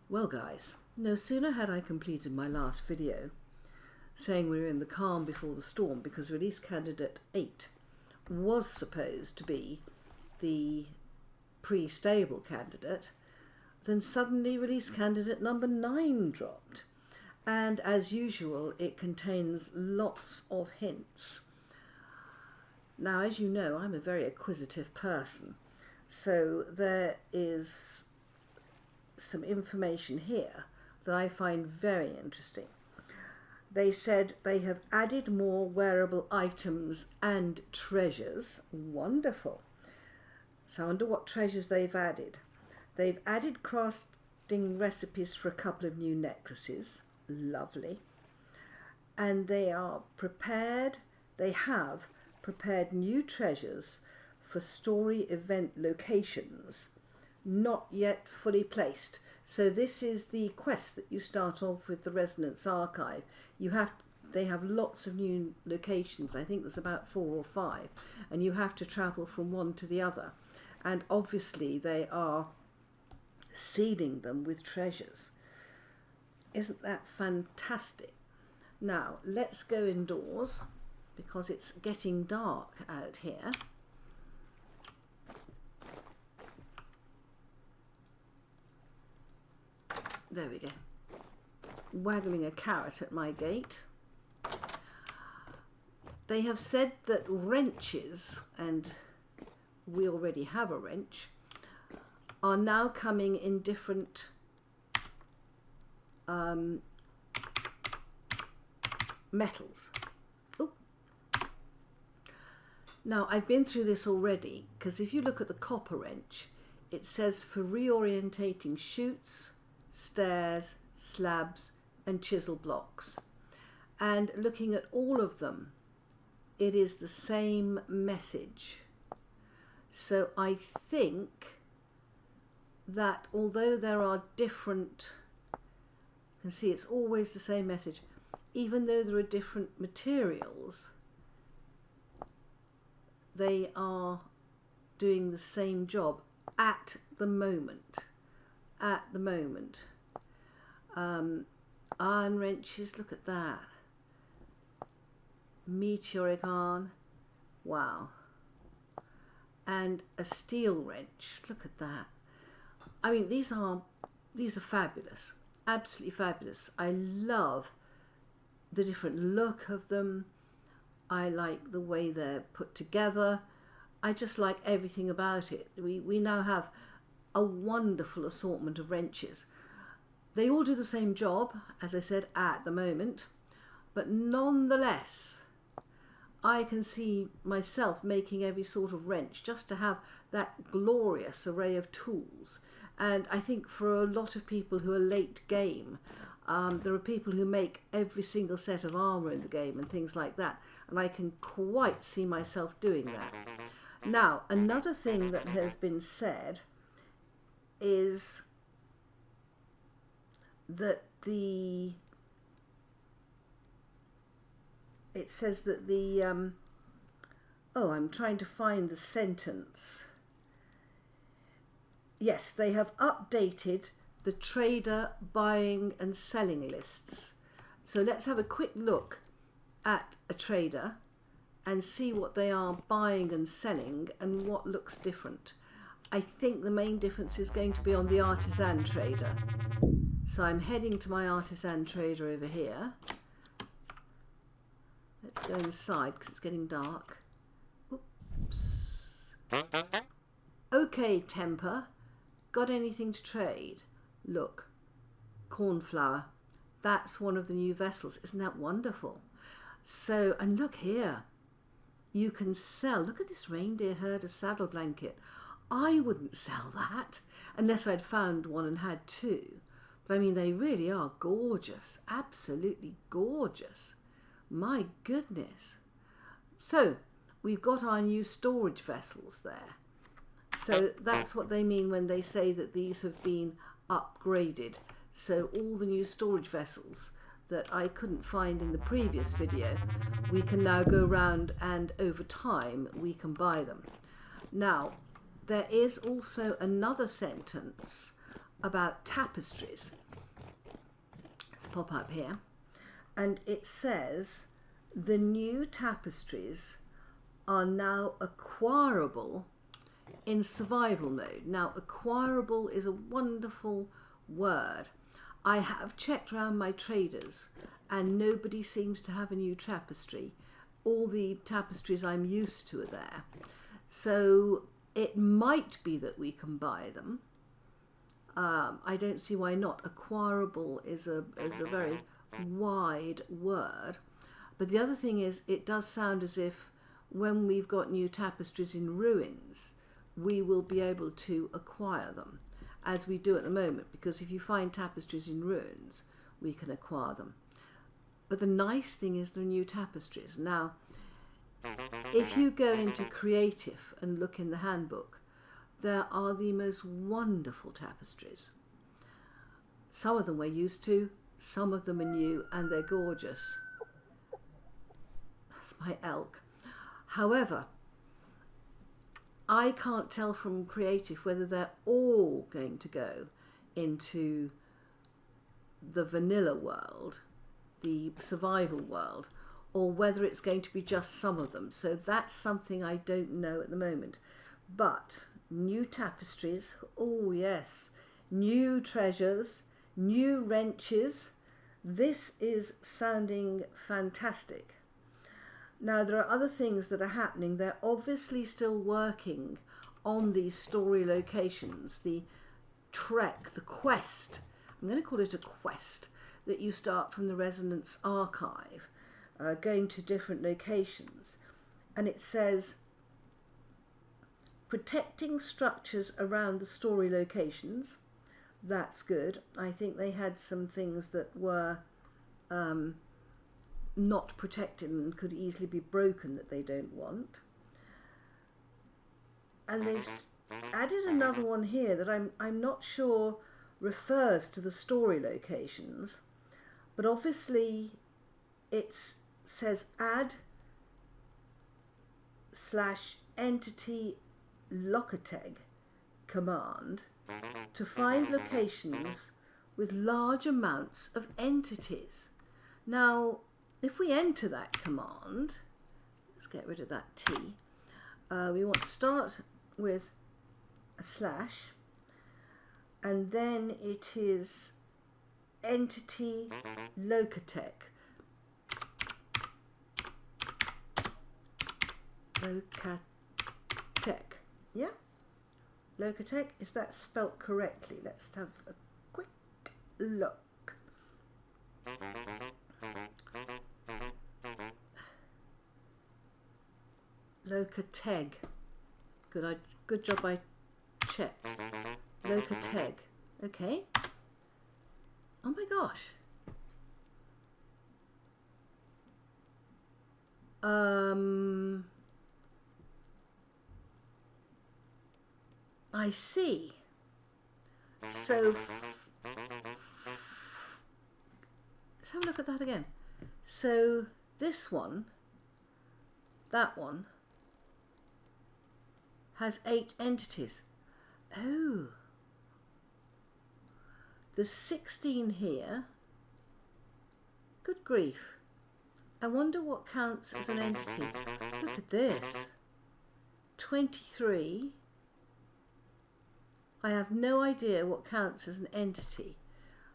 Well guys, no sooner had I completed my last video saying we were in the calm before the storm because release candidate 8 was supposed to be the pre-stable candidate, then suddenly release candidate number 9 dropped. And as usual, it contains lots of hints. Now, as you know, I'm a very acquisitive person, so there is some information here that I find very interesting. They said they have added more wearable items and treasures. Wonderful. So I wonder what treasures they've added. They've added crafting recipes for a couple of new necklaces. Lovely. And they have prepared new treasures for story event locations not yet fully placed. So this is the quest that you start off with the Resonance Archive. They have lots of new locations. I think there's about 4 or 5, and you have to travel from one to the other. And obviously they are seeding them with treasures. Isn't that fantastic? Now let's go indoors because it's getting dark out here. There we go. Waggling a carrot at my gate. They have said that wrenches, and we already have a wrench, are now coming in different metals. Ooh. Now I've been through this already, because if you look at the copper wrench, it says for reorientating chutes, stairs, slabs and chisel blocks, and looking at all of them it is the same message. So I think that although there are different, you can see it's always the same message, even though there are different materials, they are doing the same job at the moment. Iron wrenches, look at that. Meteoric iron, wow. And a steel wrench, look at that. I mean, these are fabulous, absolutely fabulous. I love the different look of them. I like the way they're put together. I just like everything about it. We now have a wonderful assortment of wrenches. They all do the same job, as I said, at the moment, but nonetheless, I can see myself making every sort of wrench just to have that glorious array of tools. And I think for a lot of people who are late game, there are people who make every single set of armour in the game and things like that, and I can quite see myself doing that. Now, another thing that has been said is that it says that the I'm trying to find the sentence. Yes, they have updated the trader buying and selling lists. So let's have a quick look at a trader and see what they are buying and selling and what looks different. I think the main difference is going to be on the artisan trader. So I'm heading to my artisan trader over here. Let's go inside because it's getting dark. Oops. Okay, Temper. Got anything to trade? Look, cornflower. That's one of the new vessels. Isn't that wonderful? So, and look here. You can sell. Look at this reindeer herder saddle blanket. I wouldn't sell that unless I'd found one and had 2. But I mean, they really are gorgeous. Absolutely gorgeous. My goodness. So we've got our new storage vessels there. So that's what they mean when they say that these have been upgraded. So all the new storage vessels that I couldn't find in the previous video, we can now go round and over time we can buy them. Now, there is also another sentence about tapestries. Let's pop up here. And it says the new tapestries are now acquirable in survival mode. Now, acquirable is a wonderful word. I have checked around my traders and nobody seems to have a new tapestry. All the tapestries I'm used to are there. So it might be that we can buy them. I don't see why not. Acquirable is a very wide word. But the other thing is, it does sound as if when we've got new tapestries in ruins, we will be able to acquire them, as we do at the moment, because if you find tapestries in ruins, we can acquire them. But the nice thing is the new tapestries. Now, if you go into creative and look in the handbook, there are the most wonderful tapestries. Some of them we're used to, some of them are new, and they're gorgeous. That's my elk. However, I can't tell from creative whether they're all going to go into the vanilla world, the survival world, or whether it's going to be just some of them. So that's something I don't know at the moment. But new tapestries, oh yes, new treasures, new wrenches. This is sounding fantastic. Now, there are other things that are happening. They're obviously still working on these story locations, the trek, the quest. I'm going to call it a quest, that you start from the Resonance Archive, going to different locations. And it says, protecting structures around the story locations. That's good. I think they had some things that were not protected and could easily be broken that they don't want. And they've added another one here that I'm not sure refers to the story locations, but obviously it says add/entity locateg command to find locations with large amounts of entities. Now, if we enter that command, let's get rid of that T. We want to start with a slash, and then it is entity locateg. Locateg, yeah? Locateg, is that spelt correctly? Let's have a quick look. Locateg. Good job I checked. Locateg. Okay. Oh my gosh. I see. So let's have a look at that again. So this one, that one, has 8 entities. Oh. There's 16 here. Good grief. I wonder what counts as an entity. Look at this. 23. I have no idea what counts as an entity.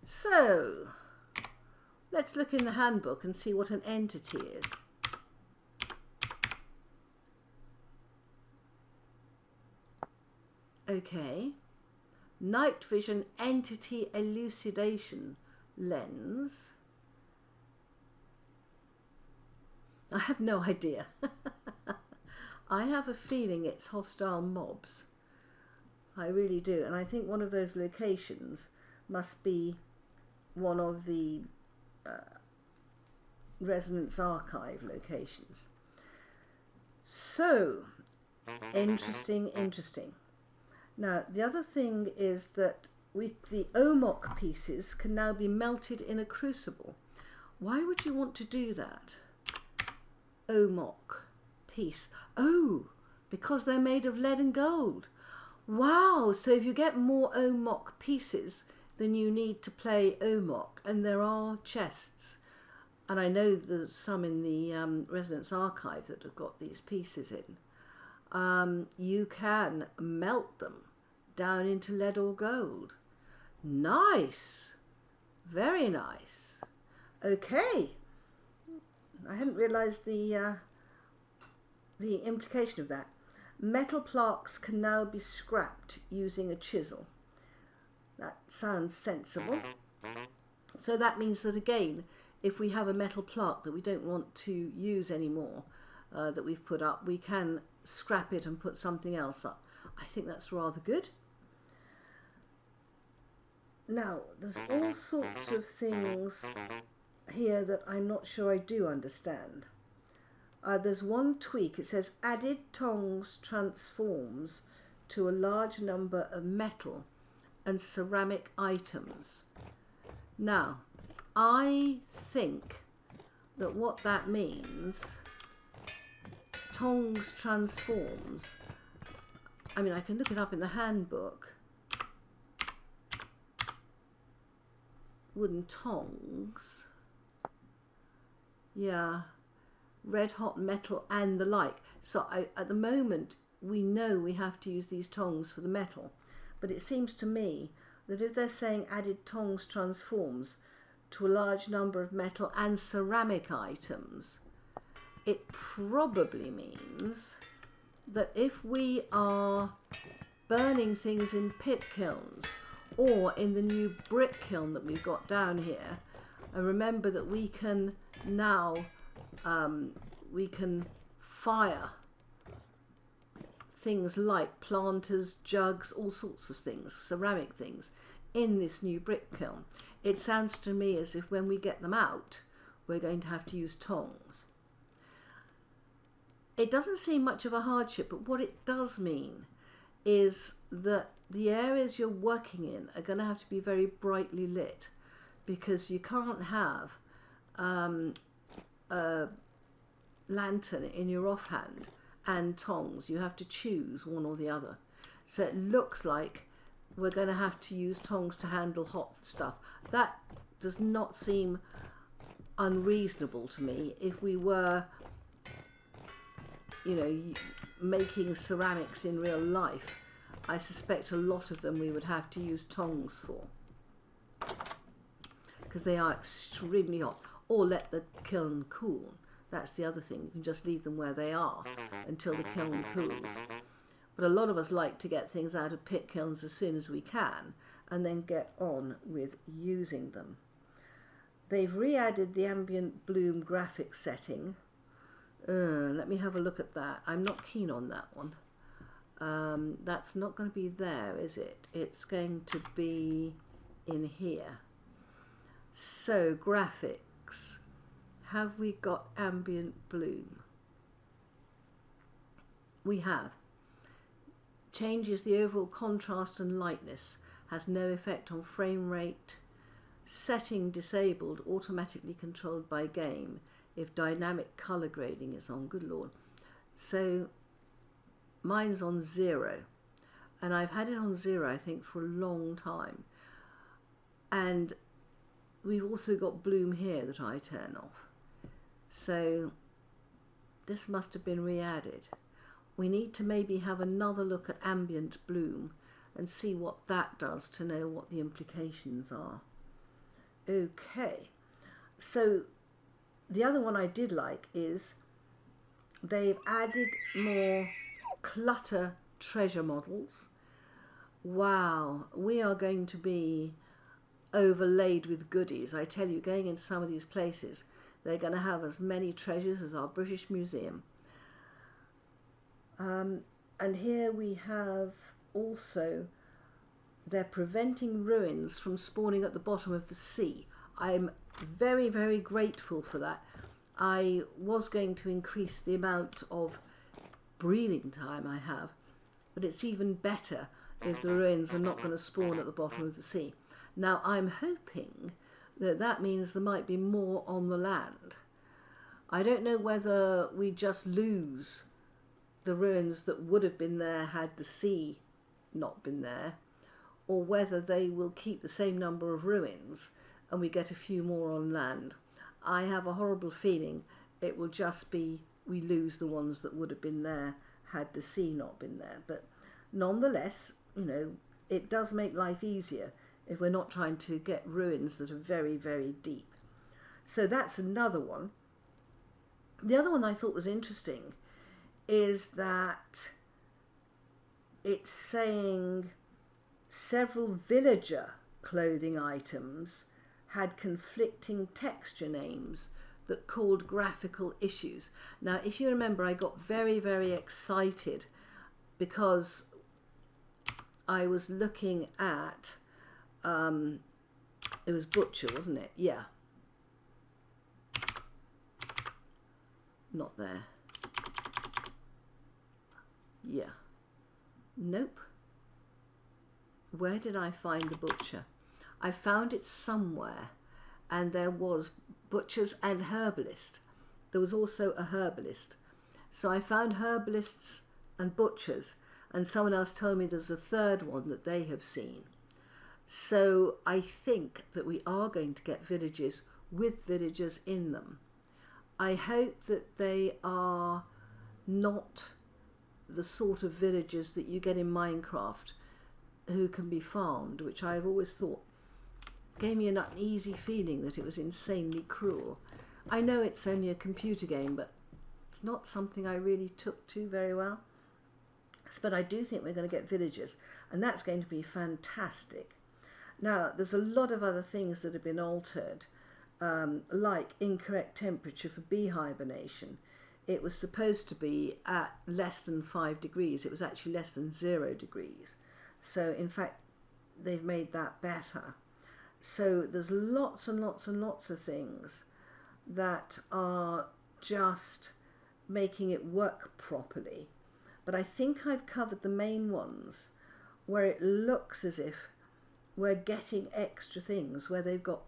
So, let's look in the handbook and see what an entity is. Okay. Night vision entity elucidation lens. I have no idea. I have a feeling it's hostile mobs. I really do. And I think one of those locations must be one of the Resonance Archive locations. So, interesting. Now, the other thing is that the OMOC pieces can now be melted in a crucible. Why would you want to do that? OMOC piece. Oh, because they're made of lead and gold. Wow, so if you get more Omok pieces, then you need to play Omok, and there are chests, and I know there's some in the Resonance Archive that have got these pieces in. You can melt them down into lead or gold. Nice, very nice. Okay, I hadn't realised the implication of that. Metal plaques can now be scrapped using a chisel. That sounds sensible. So that means that again, if we have a metal plaque that we don't want to use anymore, that we've put up, we can scrap it and put something else up. I think that's rather good. Now, there's all sorts of things here that I'm not sure I do understand. There's one tweak. It says added tongs transforms to a large number of metal and ceramic items. Now, I think that what that means, tongs transforms, I mean, I can look it up in the handbook. Wooden tongs. Yeah. Red hot metal and the like. So at the moment we know we have to use these tongs for the metal, but it seems to me that if they're saying added tongs transforms to a large number of metal and ceramic items, it probably means that if we are burning things in pit kilns or in the new brick kiln that we've got down here, and remember that we can now we can fire things like planters, jugs, all sorts of things, ceramic things, in this new brick kiln. It sounds to me as if when we get them out, we're going to have to use tongs. It doesn't seem much of a hardship, but what it does mean is that the areas you're working in are going to have to be very brightly lit, because you can't have a lantern in your offhand and tongs. You have to choose one or the other. So it looks like we're going to have to use tongs to handle hot stuff. That does not seem unreasonable to me. If we were, you know, making ceramics in real life, I suspect a lot of them we would have to use tongs for, because they are extremely hot. Or let the kiln cool. That's the other thing. You can just leave them where they are until the kiln cools. But a lot of us like to get things out of pit kilns as soon as we can and then get on with using them. They've re-added the ambient bloom graphic setting. Let me have a look at that. I'm not keen on that one. That's not going to be there, is it? It's going to be in here. So, graphics. Have we got ambient bloom? We have. Changes the overall contrast and lightness. Has no effect on frame rate. Setting disabled, automatically controlled by game if dynamic colour grading is on. Good Lord. So mine's on 0. And I've had it on 0, I think, for a long time. And we've also got bloom here that I turn off. So this must have been re-added. We need to maybe have another look at ambient bloom and see what that does to know what the implications are. Okay, so the other one I did like is they've added more clutter treasure models. Wow, we are going to be overlaid with goodies. I tell you, going into some of these places, they're going to have as many treasures as our British Museum. And here we have also, they're preventing ruins from spawning at the bottom of the sea. I'm very, very grateful for that. I was going to increase the amount of breathing time I have, but it's even better if the ruins are not going to spawn at the bottom of the sea. Now, I'm hoping that that means there might be more on the land. I don't know whether we just lose the ruins that would have been there had the sea not been there, or whether they will keep the same number of ruins and we get a few more on land. I have a horrible feeling it will just be we lose the ones that would have been there had the sea not been there. But nonetheless, you know, it does make life easier if we're not trying to get ruins that are very, very deep. So that's another one. The other one I thought was interesting is that it's saying several villager clothing items had conflicting texture names that called graphical issues. Now, if you remember, I got very, very excited because I was looking at, it was Butcher, wasn't it? Yeah. Not there. Yeah. Nope. Where did I find the Butcher? I found it somewhere, and there was Butchers and Herbalist. There was also a Herbalist. So I found Herbalists and Butchers, and someone else told me there's a third one that they have seen. So I think that we are going to get villages with villagers in them. I hope that they are not the sort of villagers that you get in Minecraft who can be farmed, which I've always thought gave me an uneasy feeling that it was insanely cruel. I know it's only a computer game, but it's not something I really took to very well. But I do think we're going to get villagers, and that's going to be fantastic. Now, there's a lot of other things that have been altered, like incorrect temperature for bee hibernation. It was supposed to be at less than 5 degrees. It was actually less than 0 degrees. So, in fact, they've made that better. So there's lots and lots and lots of things that are just making it work properly. But I think I've covered the main ones where it looks as if we're getting extra things, where they've got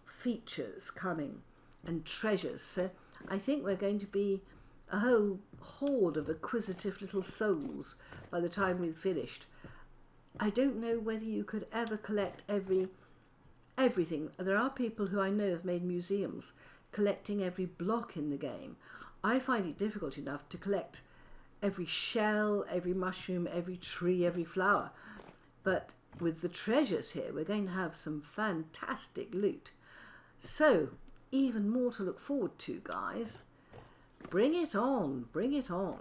features coming and treasures. So I think we're going to be a whole horde of acquisitive little souls by the time we've finished. I don't know whether you could ever collect everything. There are people who I know have made museums collecting every block in the game. I find it difficult enough to collect every shell, every mushroom, every tree, every flower. But with the treasures here, we're going to have some fantastic loot. So, even more to look forward to, guys. Bring it on, bring it on.